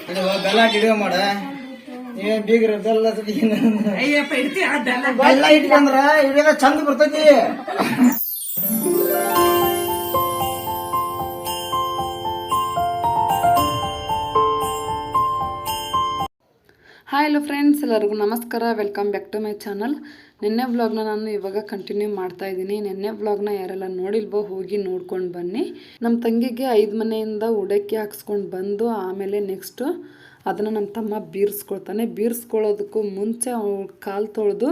ಬೆಲ್ಲ ಹಿಡಿಯೋ ಮಾಡ ಬೀಗ್ರ ಬೆಲ್ಲ ಬೆಲ್ಲ ಇಟ್ಕೊಂಡ್ರ ಹಿಡಿಯೋದ ಚಂದ ಬರ್ತೈತಿ. ಹಾಯ್ ಹಲೋ ಫ್ರೆಂಡ್ಸ್, ಎಲ್ಲರಿಗೂ ನಮಸ್ಕಾರ. Welcome back to my channel. ನಿನ್ನೆ ವ್ಲಾಗ್ನ ನಾನು ಇವಾಗ ಕಂಟಿನ್ಯೂ ಮಾಡ್ತಾ ಇದ್ದೀನಿ. ನಿನ್ನೆ ವ್ಲಾಗ್ನ ಯಾರೆಲ್ಲ ನೋಡಿಲ್ವೋ ಹೋಗಿ ನೋಡ್ಕೊಂಡು ಬನ್ನಿ. ನಮ್ಮ ತಂಗಿಗೆ 5 ಮನೆಯಿಂದ ಉಡಕ್ಕಿ ಹಾಕ್ಸ್ಕೊಂಡು ಬಂದು ಆಮೇಲೆ ನೆಕ್ಸ್ಟು ಅದನ್ನು ನಮ್ಮ ತಮ್ಮ ಬೀರ್ಸ್ಕೊಳ್ತಾನೆ. ಬೀರ್ಸ್ಕೊಳ್ಳೋದಕ್ಕೂ ಮುಂಚೆ ಅವ್ಳು ಕಾಲು ತೊಳೆದು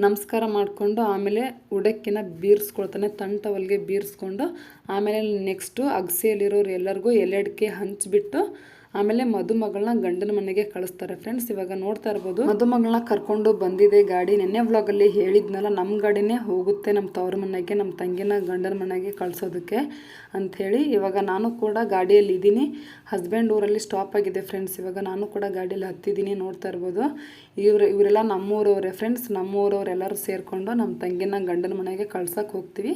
ನಮಸ್ಕಾರ ಮಾಡಿಕೊಂಡು ಆಮೇಲೆ ಉಡಕ್ಕಿನ ಬೀರ್ಸ್ಕೊಳ್ತಾನೆ. ತಂಟವಲ್ಗೆ ಬೀರ್ಸ್ಕೊಂಡು ಆಮೇಲೆ ನೆಕ್ಸ್ಟು ಅಗಸೆಯಲ್ಲಿರೋರು ಎಲ್ಲರಿಗೂ ಎಲೆಡ್ಕೆ ಹಂಚಿಬಿಟ್ಟು ಆಮೇಲೆ ಮದುಮಗಳನ್ನ ಗಂಡನ ಮನೆಗೆ ಕಳಿಸ್ತಾರೆ. ಫ್ರೆಂಡ್ಸ್, ಇವಾಗ ನೋಡ್ತಾ ಇರ್ಬೋದು ಮದುಮಗಳನ್ನ ಕರ್ಕೊಂಡು ಬಂದಿದೆ ಗಾಡಿ. ನೆನ್ನೆ ವ್ಲಾಗಲ್ಲಿ ಹೇಳಿದ್ನಲ್ಲ, ನಮ್ಮ ಗಾಡಿನೇ ಹೋಗುತ್ತೆ ನಮ್ಮ ತವ್ರ ಮನೆಗೆ, ನಮ್ಮ ತಂಗಿನ ಗಂಡನ ಮನೆಗೆ ಕಳಿಸೋದಕ್ಕೆ ಅಂಥೇಳಿ. ಇವಾಗ ನಾನು ಕೂಡ ಗಾಡಿಯಲ್ಲಿ ಇದ್ದೀನಿ. ಹಸ್ಬೆಂಡ್ ಊರಲ್ಲಿ ಸ್ಟಾಪ್ ಆಗಿದೆ ಫ್ರೆಂಡ್ಸ್. ಇವಾಗ ನಾನು ಕೂಡ ಗಾಡಿಯಲ್ಲಿ ಹತ್ತಿದ್ದೀನಿ. ನೋಡ್ತಾ ಇರ್ಬೋದು ಇವರೆಲ್ಲ ನಮ್ಮೂರವರೇ ಫ್ರೆಂಡ್ಸ್. ನಮ್ಮೂರವರೆಲ್ಲರೂ ಸೇರಿಕೊಂಡು ನಮ್ಮ ತಂಗಿನ ಗಂಡನ ಮನೆಗೆ ಕಳ್ಸೋಕೆ ಹೋಗ್ತೀವಿ.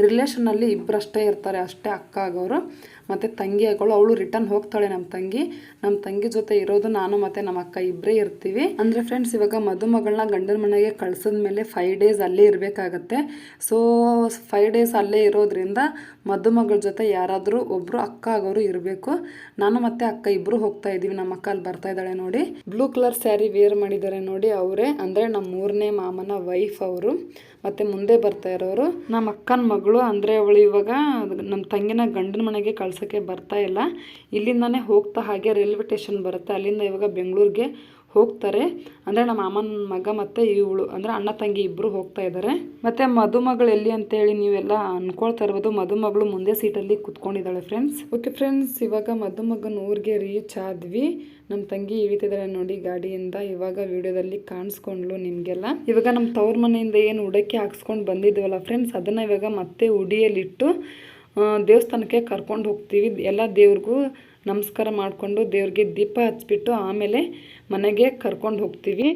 ರಿಲೇಷನಲ್ಲಿ ಇಬ್ಬರಷ್ಟೇ ಇರ್ತಾರೆ, ಅಷ್ಟೇ ಅಕ್ಕ ಆಗೋರು ಮತ್ತು ತಂಗಿ ಆಗೋಳು. ಅವಳು ರಿಟರ್ನ್ ಹೋಗ್ತಾಳೆ. ನಮ್ಮ ತಂಗಿ ಜೊತೆ ಇರೋದು ನಾನು ಮತ್ತು ನಮ್ಮ ಅಕ್ಕ ಇಬ್ಬರೇ ಇರ್ತೀವಿ. ಅಂದರೆ ಫ್ರೆಂಡ್ಸ್, ಇವಾಗ ಮದುಮಗಳನ್ನ ಗಂಡನ ಮನೆಗೆ ಕಳ್ಸಿದ ಮೇಲೆ 5 ಡೇಸ್ ಅಲ್ಲೇ ಇರಬೇಕಾಗತ್ತೆ. ಸೊ 5 ಡೇಸ್ ಅಲ್ಲೇ ಇರೋದ್ರಿಂದ ಮದುಮಗಳ ಜೊತೆ ಯಾರಾದರೂ ಒಬ್ಬರು ಅಕ್ಕ ಆಗೋರು ಇರಬೇಕು. ನಾನು ಮತ್ತು ಅಕ್ಕ ಇಬ್ಬರು ಹೋಗ್ತಾ ಇದ್ದೀವಿ. ನಮ್ಮ ಅಕ್ಕ ಅಲ್ಲಿ ಬರ್ತಾ ಇದ್ದಾಳೆ ನೋಡಿ. ಬ್ಲೂ ಕಲರ್ ಸ್ಯಾರಿ ವೇರ್ ಮಾಡಿದ್ದಾರೆ ನೋಡಿ, ಅವರೇ ಅಂದರೆ ನಮ್ಮ 3ನೇ ಮಾಮನ ವೈಫ್ ಅವರು. ಮತ್ತು ಮುಂದೆ ಬರ್ತಾ ಇರೋರು ನಮ್ಮ ಅಕ್ಕನ ಮಗಳು. ಅಂದರೆ ಅವಳು ಇವಾಗ ನಮ್ಮ ತಂಗಿನ ಗಂಡನ ಮನೆಗೆ ಕಳ್ಸೋಕ್ಕೆ ಬರ್ತಾ ಇಲ್ಲ. ಇಲ್ಲಿಂದಾನೇ ಹೋಗ್ತಾ ಹಾಗೆ ರೈಲ್ವೆ ಸ್ಟೇಷನ್ ಬರುತ್ತೆ, ಅಲ್ಲಿಂದ ಇವಾಗ ಬೆಂಗಳೂರಿಗೆ ಹೋಗ್ತಾರೆ. ಅಂದರೆ ನಮ್ಮ ಮಾಮನ ಮಗ ಮತ್ತು ಇವಳು ಅಂದರೆ ಅಣ್ಣ ತಂಗಿ ಇಬ್ಬರು ಹೋಗ್ತಾ ಇದ್ದಾರೆ. ಮತ್ತು ಮದುಮಗಳು ಎಲ್ಲಿ ಅಂತೇಳಿ ನೀವೆಲ್ಲ ಅಂದ್ಕೊಳ್ತಾ ಇರ್ಬೋದು. ಮದುಮಗಳು ಮುಂದೆ ಸೀಟಲ್ಲಿ ಕುತ್ಕೊಂಡಿದ್ದಾಳೆ ಫ್ರೆಂಡ್ಸ್. ಓಕೆ ಫ್ರೆಂಡ್ಸ್, ಇವಾಗ ಮದುಮಗನ ಊರಿಗೆ ರೀಚ್ ಆದ್ವಿ. ನಮ್ಮ ತಂಗಿ ಇಳಿತಿದ್ದಾಳೆ ನೋಡಿ ಗಾಡಿಯಿಂದ. ಇವಾಗ ವಿಡಿಯೋದಲ್ಲಿ ಕಾಣಿಸ್ಕೊಂಡ್ಲು ನಿಮಗೆಲ್ಲ. ಇವಾಗ ನಮ್ಮ ತವ್ರ ಮನೆಯಿಂದ ಏನು ಉಡಕ್ಕಿ ಹಾಕ್ಸ್ಕೊಂಡು ಬಂದಿದ್ವಲ್ಲ ಫ್ರೆಂಡ್ಸ್, ಅದನ್ನು ಇವಾಗ ಮತ್ತೆ ಉಡಿಯಲ್ಲಿಟ್ಟು ದೇವಸ್ಥಾನಕ್ಕೆ ಕರ್ಕೊಂಡು ಹೋಗ್ತೀವಿ. ಎಲ್ಲ ದೇವ್ರಿಗೂ ನಮಸ್ಕಾರ ಮಾಡಿಕೊಂಡು ದೇವ್ರಿಗೆ ದೀಪ ಹಚ್ಬಿಟ್ಟು ಆಮೇಲೆ ಮನೆಗೆ ಕರ್ಕೊಂಡು ಹೋಗ್ತೀವಿ.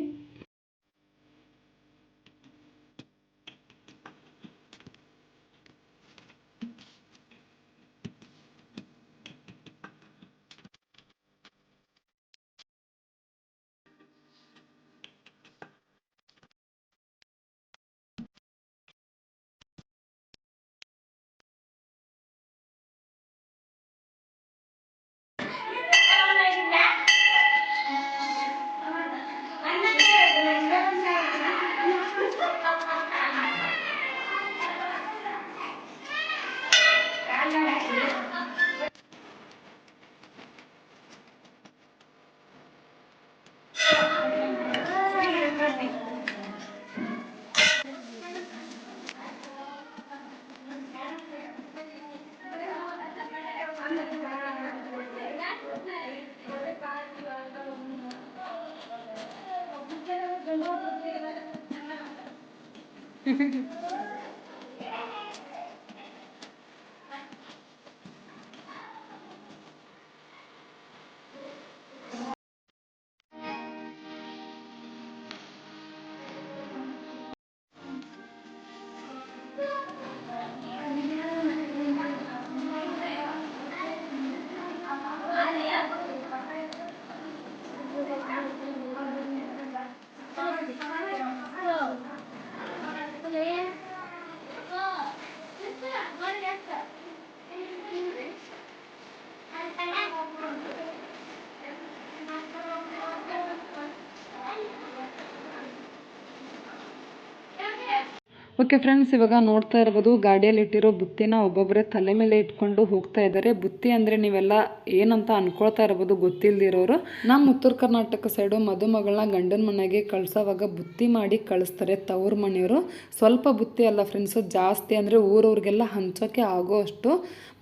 ಓಕೆ ಫ್ರೆಂಡ್ಸ್, ಇವಾಗ ನೋಡ್ತಾ ಇರ್ಬೋದು ಗಾಡಿಯಲ್ಲಿ ಇಟ್ಟಿರೋ ಬುತ್ತಿನ ಒಬ್ಬೊಬ್ಬರೇ ತಲೆ ಮೇಲೆ ಇಟ್ಕೊಂಡು ಹೋಗ್ತಾ ಇದ್ದಾರೆ. ಬುತ್ತಿ ಅಂದರೆ ನೀವೆಲ್ಲ ಏನಂತ ಅನ್ಕೊಳ್ತಾ ಇರ್ಬೋದು ಗೊತ್ತಿಲ್ಲದಿರೋರು. ನಮ್ಮ ಉತ್ತರ ಕರ್ನಾಟಕ ಸೈಡು ಮದುಮಗಳನ್ನ ಗಂಡನ ಮನೆಗೆ ಕಳ್ಸೋವಾಗ ಬುತ್ತಿ ಮಾಡಿ ಕಳಿಸ್ತಾರೆ ತವ್ರ ಮನೆಯವರು. ಸ್ವಲ್ಪ ಬುತ್ತಿ ಅಲ್ಲ ಫ್ರೆಂಡ್ಸು, ಜಾಸ್ತಿ ಅಂದರೆ ಊರವ್ರಿಗೆಲ್ಲ ಹಂಚೋಕ್ಕೆ ಆಗೋ ಅಷ್ಟು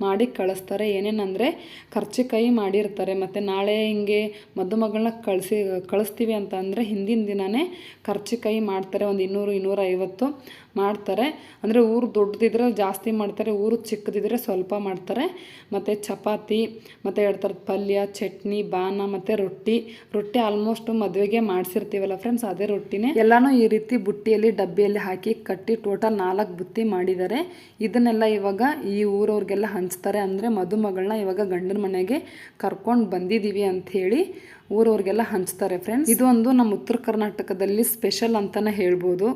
ಮಾಡಿ ಕಳಿಸ್ತಾರೆ. ಏನೇನಂದರೆ ಕರ್ಚಿಕಾಯಿ ಮಾಡಿರ್ತಾರೆ. ಮತ್ತು ನಾಳೆ ಹಿಂಗೆ ಮದುಮಗಳನ್ನ ಕಳಿಸ್ತೀವಿ ಅಂತ ಅಂದರೆ ಹಿಂದಿನ ದಿನವೇ ಕರ್ಚಿಕಾಯಿ ಮಾಡ್ತಾರೆ. ಒಂದು 200-250 ಮಾಡ್ತಾರೆ. ಅಂದರೆ ಊರು ದೊಡ್ಡದಿದ್ರೆ ಜಾಸ್ತಿ ಮಾಡ್ತಾರೆ, ಊರು ಚಿಕ್ಕದಿದ್ರೆ ಸ್ವಲ್ಪ ಮಾಡ್ತಾರೆ. ಮತ್ತು ಚಪಾತಿ ಮತ್ತು 2 ಥರದ ಪಲ್ಯ, ಚಟ್ನಿ, ಬಾನ ಮತ್ತು ರೊಟ್ಟಿ ಆಲ್ಮೋಸ್ಟ್ ಮದುವೆಗೆ ಮಾಡಿಸಿರ್ತೀವಲ್ಲ ಫ್ರೆಂಡ್ಸ್, ಅದೇ ರೊಟ್ಟಿನೇ ಎಲ್ಲನೂ ಈ ರೀತಿ ಬುಟ್ಟಿಯಲ್ಲಿ ಡಬ್ಬಿಯಲ್ಲಿ ಹಾಕಿ ಕಟ್ಟಿ ಟೋಟಲ್ 4 ಬುತ್ತಿ ಮಾಡಿದ್ದಾರೆ. ಇದನ್ನೆಲ್ಲ ಇವಾಗ ಈ ಊರವ್ರಿಗೆಲ್ಲ ಹಂಚ್ತಾರೆ. ಅಂದರೆ ಮದುಮಗಳನ್ನ ಇವಾಗ ಗಂಡನ ಮನೆಗೆ ಕರ್ಕೊಂಡು ಬಂದಿದ್ದೀವಿ ಅಂಥೇಳಿ ಊರವ್ರಿಗೆಲ್ಲ ಹಂಚ್ತಾರೆ ಫ್ರೆಂಡ್ಸ್. ಇದು ಒಂದು ನಮ್ಮ ಉತ್ತರ ಕರ್ನಾಟಕದಲ್ಲಿ ಸ್ಪೆಷಲ್ ಅಂತಲೇ ಹೇಳ್ಬೋದು.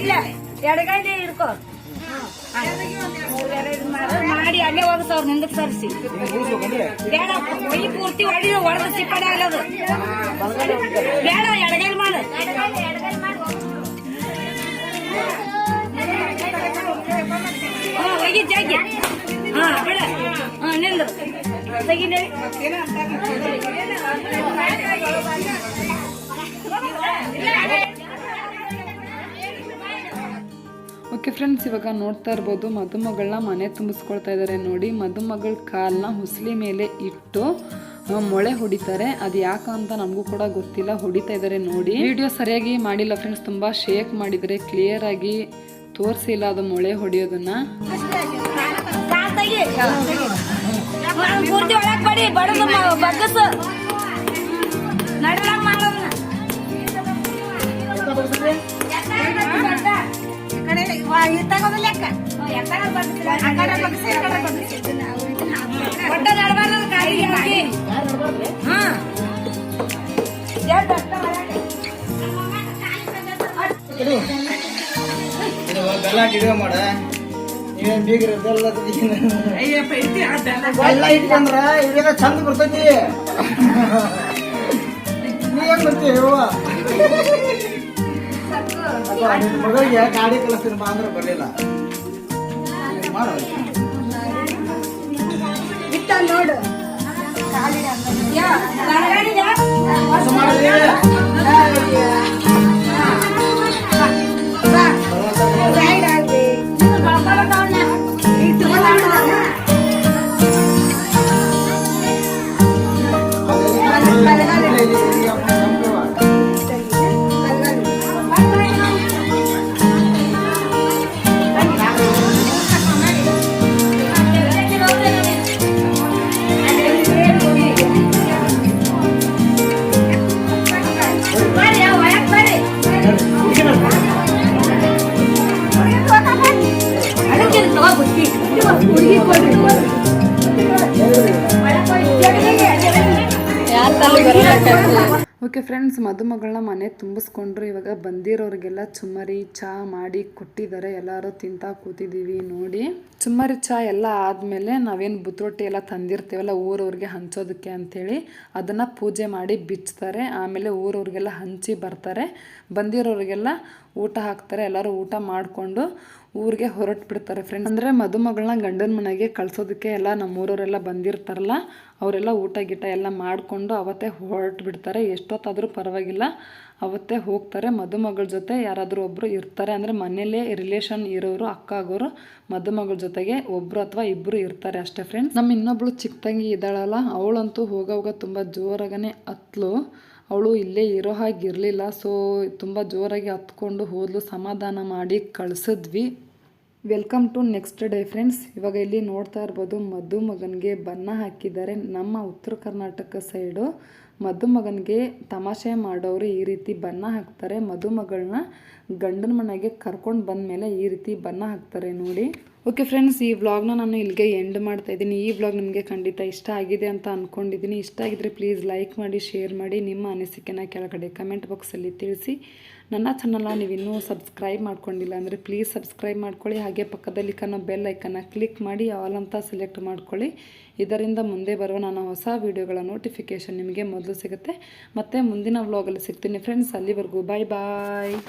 ಇಲ್ಲ ಎಡಗೈಲಿ ಹಿಡ್ಕೋ ಮಾಡಿ ಅಲ್ಲೇ ಹೋಗ್ಸ ಅವ್ರ ನಿಂದಕ್ಕೆ ಸರಿಸಿ ಬೇಡ ಮೈ ಪೂರ್ತಿ ಹೊಡೆದ ಚಿಪ್ಪಡ ಆಗದು ಬೇಡ ಎಡಗೈಲಿ ಮಾಡು ಹೋಗಿ ಜಾಗಿ ಬೇಡ ನಿಂದು ತೆಗಿಲೇ ಓಕೆ ಫ್ರೆಂಡ್ಸ್, ಇವಾಗ ನೋಡ್ತಾ ಇರ್ಬೋದು ಮದುಮಗಳನ್ನ ಮನೆ ತುಂಬಿಸ್ಕೊಳ್ತಾ ಇದ್ದಾರೆ ನೋಡಿ. ಮದುಮಗಳ ಕಾಲನ್ನ ಹುಸ್ಲಿ ಮೇಲೆ ಇಟ್ಟು ಮೊಳೆ ಹೊಡಿತಾರೆ. ಅದು ಯಾಕಂತ ನಮಗೂ ಕೂಡ ಗೊತ್ತಿಲ್ಲ, ಹೊಡಿತಾ ಇದ್ದಾರೆ ನೋಡಿ. ವಿಡಿಯೋ ಸರಿಯಾಗಿ ಮಾಡಿಲ್ಲ ಫ್ರೆಂಡ್ಸ್, ತುಂಬ ಶೇಕ್ ಮಾಡಿದರೆ ಕ್ಲಿಯರ್ ಆಗಿ ತೋರಿಸಿಲ್ಲ ಅದು ಮೊಳೆ ಹೊಡಿಯೋದನ್ನ. ಬೆಲ್ಲ ಗಿಡ ಮಾಡ ನೀವೇನ್ ಬೀಗ್ರ ಬೆಲ್ಲ ಇಟ್ಕೊಂಡ್ರ ಇವಾಗ ಚಂದ ಬರ್ತೈತಿ. ನೀವೇನ್ ಬರ್ತೀವಿ ಮಗಳಿಗೆ ಗಾಡಿ ಕಲಿಸ್ತೀನಿ ಬಾ ಅಂದ್ರೆ ಬರ್ಲಿಲ್ಲ. ನೋಡು ಓಕೆ ಫ್ರೆಂಡ್ಸ್, ಮದುಮಗಳನ್ನ ಮನೆ ತುಂಬಿಸ್ಕೊಂಡ್ರು. ಇವಾಗ ಬಂದಿರೋರಿಗೆಲ್ಲ ಚುಮ್ಮರಿ ಚಹಾ ಮಾಡಿ ಕೊಟ್ಟಿದ್ದಾರೆ. ಎಲ್ಲರೂ ತಿಂತಾ ಕೂತಿದ್ದೀವಿ ನೋಡಿ. ಚುಮ್ಮರಿ ಚಹಾ ಎಲ್ಲ ಆದಮೇಲೆ ನಾವೇನು ಬುತ್ತರೊಟ್ಟಿ ಎಲ್ಲ ತಂದಿರ್ತೀವಲ್ಲ ಊರವ್ರಿಗೆ ಹಂಚೋದಕ್ಕೆ ಅಂಥೇಳಿ ಅದನ್ನು ಪೂಜೆ ಮಾಡಿ ಬಿಚ್ತಾರೆ. ಆಮೇಲೆ ಊರವ್ರಿಗೆಲ್ಲ ಹಂಚಿ ಬರ್ತಾರೆ. ಬಂದಿರೋರಿಗೆಲ್ಲ ಊಟ ಹಾಕ್ತಾರೆ. ಎಲ್ಲರೂ ಊಟ ಮಾಡಿಕೊಂಡು ಊರಿಗೆ ಹೊರಟು ಬಿಡ್ತಾರೆ ಫ್ರೆಂಡ್ಸ್. ಅಂದರೆ ಮದುಮಗಳನ್ನ ಗಂಡನ ಮನೆಗೆ ಕಳ್ಸೋದಕ್ಕೆ ಎಲ್ಲ ನಮ್ಮೂರವರೆಲ್ಲ ಬಂದಿರ್ತಾರಲ್ಲ, ಅವರೆಲ್ಲ ಊಟ ಗೀಟ ಎಲ್ಲ ಮಾಡಿಕೊಂಡು ಅವತ್ತೇ ಹೊರಟು ಬಿಡ್ತಾರೆ. ಎಷ್ಟೊತ್ತಾದರೂ ಪರವಾಗಿಲ್ಲ, ಅವತ್ತೇ ಹೋಗ್ತಾರೆ. ಮದುಮಗಳ ಜೊತೆ ಯಾರಾದರೂ ಒಬ್ಬರು ಇರ್ತಾರೆ. ಅಂದರೆ ಮನೇಲೇ ರಿಲೇಷನ್ ಇರೋರು, ಅಕ್ಕ ಆಗೋರು ಮದುಮಗಳ ಜೊತೆಗೆ ಒಬ್ಬರು ಅಥವಾ ಇಬ್ಬರು ಇರ್ತಾರೆ ಅಷ್ಟೇ ಫ್ರೆಂಡ್ಸ್. ನಮ್ಮ ಇನ್ನೊಬ್ಳು ಚಿಕ್ಕ ತಂಗಿ ಇದ್ದಾಳಲ್ಲ, ಅವಳಂತೂ ಹೋಗೋವಾಗ ತುಂಬ ಜೋರಾಗನೇ ಹತ್ಲು. ಅವಳು ಇಲ್ಲೇ ಇರೋ ಹಾಗೆ ಇರಲಿಲ್ಲ. ಸೊ ತುಂಬ ಜೋರಾಗಿ ಹತ್ಕೊಂಡು ಹೋದ್ಲು. ಸಮಾಧಾನ ಮಾಡಿ ಕಳಿಸಿದ್ವಿ. Welcome to next day friends. ಇವಾಗ ಇಲ್ಲಿ ನೋಡ್ತಾ ಇರ್ಬೋದು ಮದುಮಗನಿಗೆ ಬಣ್ಣ ಹಾಕಿದ್ದಾರೆ. ನಮ್ಮ ಉತ್ತರ ಕರ್ನಾಟಕ ಸೈಡು ಮದುಮಗನಿಗೆ ತಮಾಷೆ ಮಾಡೋರು ಈ ರೀತಿ ಬಣ್ಣ ಹಾಕ್ತಾರೆ. ಮದುಮಗಳನ್ನ ಗಂಡನ ಮನೆಗೆ ಕರ್ಕೊಂಡು ಬಂದಮೇಲೆ ಈ ರೀತಿ ಬಣ್ಣ ಹಾಕ್ತಾರೆ ನೋಡಿ. ಓಕೆ ಫ್ರೆಂಡ್ಸ್, ಈ ವ್ಲಾಗ್ನ ನಾನು ಇಲ್ಲಿಗೆ ಎಂಡ್ ಮಾಡ್ತಾ ಇದ್ದೀನಿ. ಈ ವ್ಲಾಗ್ ನಿಮಗೆ ಖಂಡಿತ ಇಷ್ಟ ಆಗಿದೆ ಅಂತ ಅಂದ್ಕೊಂಡಿದ್ದೀನಿ. ಇಷ್ಟ ಆಗಿದ್ರೆ ಪ್ಲೀಸ್ ಲೈಕ್ ಮಾಡಿ, ಶೇರ್ ಮಾಡಿ, ನಿಮ್ಮ ಅನಿಸಿಕೆನ ಕೆಳಗಡೆ ಕಮೆಂಟ್ ಬಾಕ್ಸಲ್ಲಿ ತಿಳಿಸಿ. ನನ್ನ ಚಾನಲ್ನ ನೀವು ಇನ್ನೂ ಸಬ್ಸ್ಕ್ರೈಬ್ ಮಾಡ್ಕೊಂಡಿಲ್ಲ ಅಂದರೆ ಪ್ಲೀಸ್ ಸಬ್ಸ್ಕ್ರೈಬ್ ಮಾಡ್ಕೊಳ್ಳಿ. ಹಾಗೆ ಪಕ್ಕದಲ್ಲಿ ಕಾಣೋ ಬೆಲ್ ಐಕನ್ನ ಕ್ಲಿಕ್ ಮಾಡಿ ಆಲ್ ಅಂತ ಸೆಲೆಕ್ಟ್ ಮಾಡ್ಕೊಳ್ಳಿ. ಇದರಿಂದ ಮುಂದೆ ಬರುವ ನನ್ನ ಹೊಸ ವೀಡಿಯೋಗಳ ನೋಟಿಫಿಕೇಷನ್ ನಿಮಗೆ ಮೊದಲು ಸಿಗುತ್ತೆ. ಮತ್ತು ಮುಂದಿನ ವ್ಲಾಗಲ್ಲಿ ಸಿಗ್ತೀನಿ ಫ್ರೆಂಡ್ಸ್. ಅಲ್ಲಿವರೆಗೂ ಬಾಯ್ ಬಾಯ್.